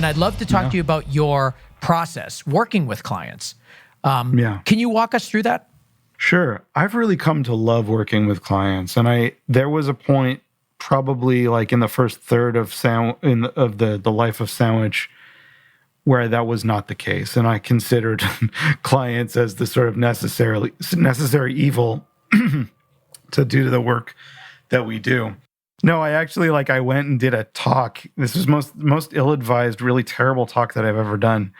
And I'd love to talk to you about your process working with clients. Can you walk us through that? Sure. I've really come to love working with clients. And there was a point probably like in the first third of the life of Sandwich where that was not the case. And I considered clients as the sort of necessary evil to do the work that we do. No, I actually I went and did a talk. This was most ill-advised, really terrible talk that I've ever done.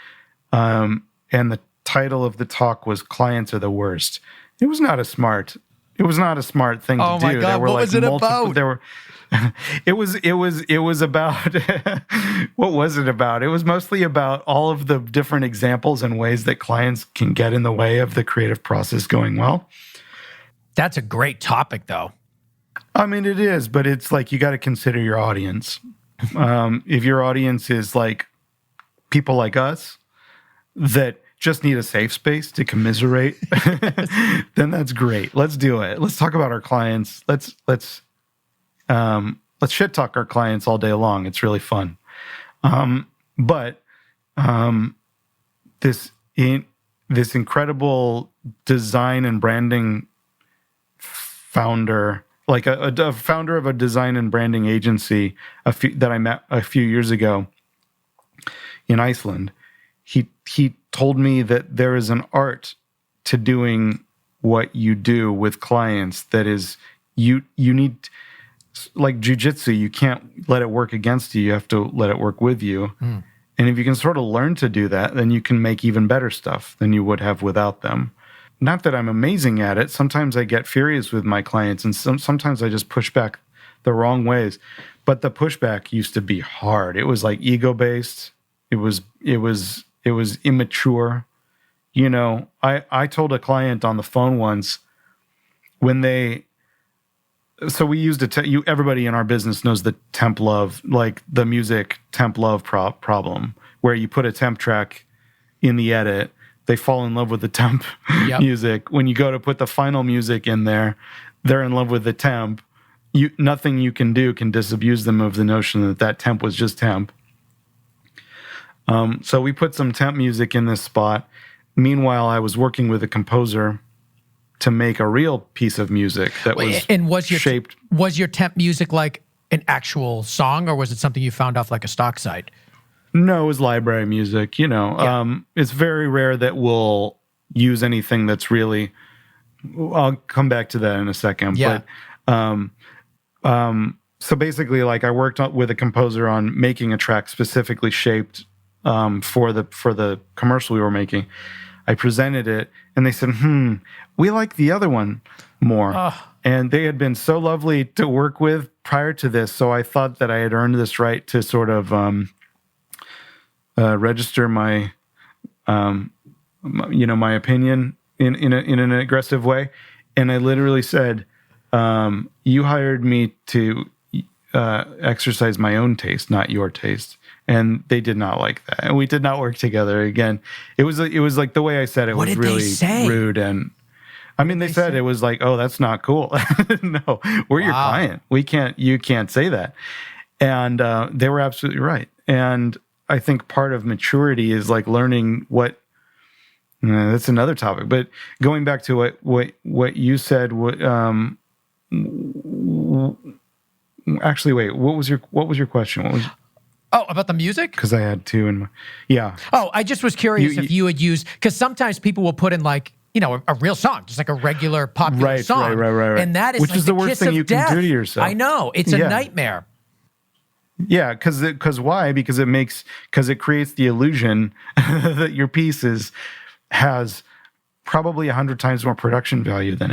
And the title of the talk was "Clients Are the Worst." It was not a smart thing to do. Oh my God! What was it about? It was about what was it about? It was mostly about all of the different examples and ways that clients can get in the way of the creative process going well. That's a great topic, though. I mean, it is, but it's you got to consider your audience. If your audience is people like us that just need a safe space to commiserate, then that's great. Let's do it. Let's talk about our clients. Let's shit talk our clients all day long. It's really fun. But this incredible design and branding founder, a founder of a design and branding agency that I met a few years ago in Iceland, he told me that there is an art to doing what you do with clients that is you need, like jujitsu, you can't let it work against you. You have to let it work with you. And if you can sort of learn to do that, then you can make even better stuff than you would have without them. Not that I'm amazing at it. Sometimes I get furious with my clients, and sometimes I just push back the wrong ways. But the pushback used to be hard. It was ego-based. It was immature. I told a client on the phone once so we used everybody in our business knows the temp love, the music temp love problem, where you put a temp track in the edit, they fall in love with the temp music. When you go to put the final music in there, they're in love with the temp. Nothing you can do can disabuse them of the notion that temp was just temp. So we put some temp music in this spot. Meanwhile, I was working with a composer to make a real piece of music that was shaped. Was your temp music like an actual song, or was it something you found off a stock site? No, it was library music. It's very rare that we'll use anything that's really. I'll come back to that in a second. Yeah. But so basically, I worked with a composer on making a track specifically shaped for the commercial we were making. I presented it, and they said, we like the other one more. And they had been so lovely to work with prior to this, so I thought that I had earned this right to sort of register my my opinion in an aggressive way. And I literally said, you hired me to exercise my own taste, not your taste. And they did not like that, and we did not work together again. It was like the way I said it was really rude, and they said it was oh, that's not cool. No, we're your client. You can't say that. And they were absolutely right. And I think part of maturity is learning what. That's another topic, but going back to what you said. Actually, wait. What was your question? Oh, about the music? Because I had two yeah. Oh, I just was curious if you would use, because sometimes people will put in a real song, just a regular popular song. Right. And that is which is the worst thing you can do to yourself. I know. It's a nightmare. Yeah, because why? Because it creates the illusion that your piece has probably 100 times more production value than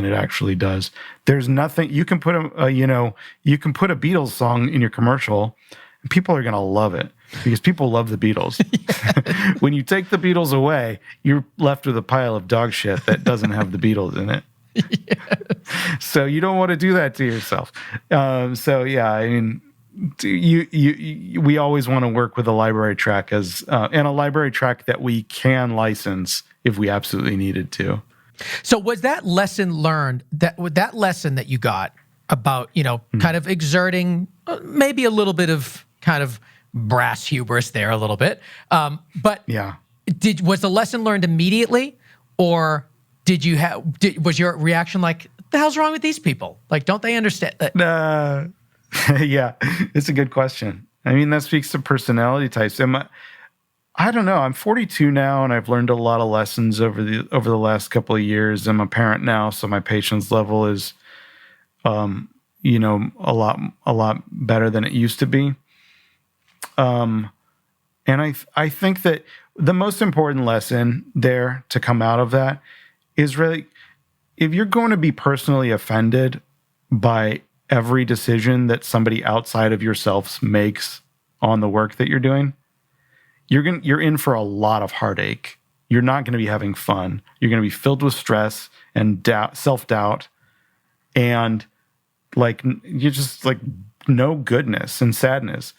it actually does. There's nothing you can put you can put a Beatles song in your commercial. People are going to love it because people love the Beatles. When you take the Beatles away, you're left with a pile of dog shit that doesn't have the Beatles in it. Yes. So you don't want to do that to yourself. We always want to work with a library track and a library track that we can license if we absolutely needed to. So was that lesson learned, that lesson that you got about, kind of exerting maybe a little bit of kind of brass hubris there a little bit. But Yeah. was the lesson learned immediately, or was your reaction like, the hell's wrong with these people? Like, don't they understand that? Yeah, it's a good question. I mean, that speaks to personality types. I don't know. I'm 42 now, and I've learned a lot of lessons over the last couple of years. I'm a parent now, so my patience level is, a lot better than it used to be. And I think that the most important lesson there to come out of that is really, if you're going to be personally offended by every decision that somebody outside of yourself makes on the work that you're doing, you're in for a lot of heartache. You're not going to be having fun. You're going to be filled with stress and self-doubt, and like you're just like no goodness and sadness.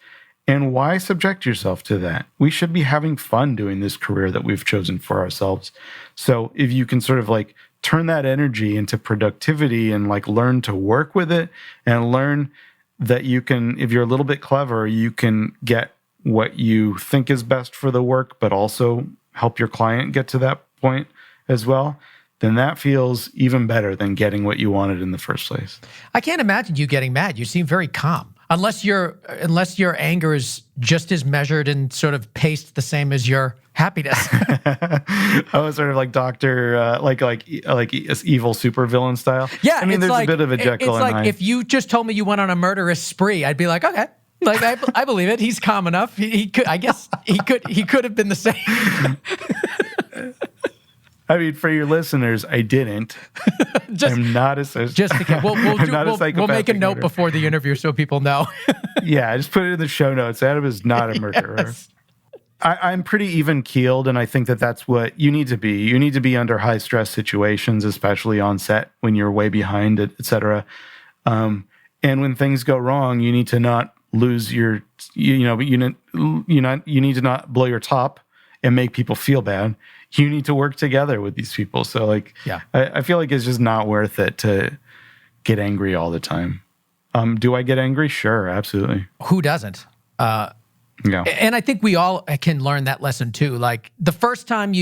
And why subject yourself to that? We should be having fun doing this career that we've chosen for ourselves. So if you can sort of like turn that energy into productivity and like learn to work with it, and learn that you can, if you're a little bit clever, you can get what you think is best for the work, but also help your client get to that point as well, then that feels even better than getting what you wanted in the first place. I can't imagine you getting mad. You seem very calm. Unless your anger is just as measured and sort of paced the same as your happiness. I was sort of like Doctor, like evil supervillain style. Yeah, I mean, there's like, a bit of a Jekyll and Hyde. It's like if you just told me you went on a murderous spree, I'd be like, okay, like I believe it. He's calm enough. He could, I guess, he could have been the same. I mean, for your listeners, I didn't. I'm not a sociopath. Just to we'll make a note before the interview so people know. Yeah, just put it in the show notes. Adam is not a murderer. Yes. I'm pretty even keeled, and I think that that's what you need to be. You need to be under high stress situations, especially on set when you're way behind, et cetera. And when things go wrong, you need to not lose your, you need to not blow your top and make people feel bad. You need to work together with these people. So like, yeah. I feel like it's just not worth it to get angry all the time. Do I get angry? Sure, absolutely. Who doesn't? Yeah. And I think we all can learn that lesson too. Like the first time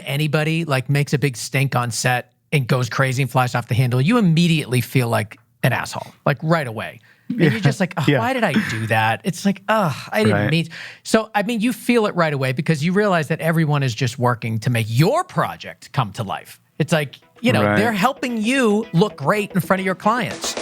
anybody like makes a big stink on set and goes crazy and flies off the handle, you immediately feel like an asshole, like right away. And you're just like, why did I do that? It's like, I didn't mean. So, I mean, you feel it right away because you realize that everyone is just working to make your project come to life. It's like, they're helping you look great in front of your clients.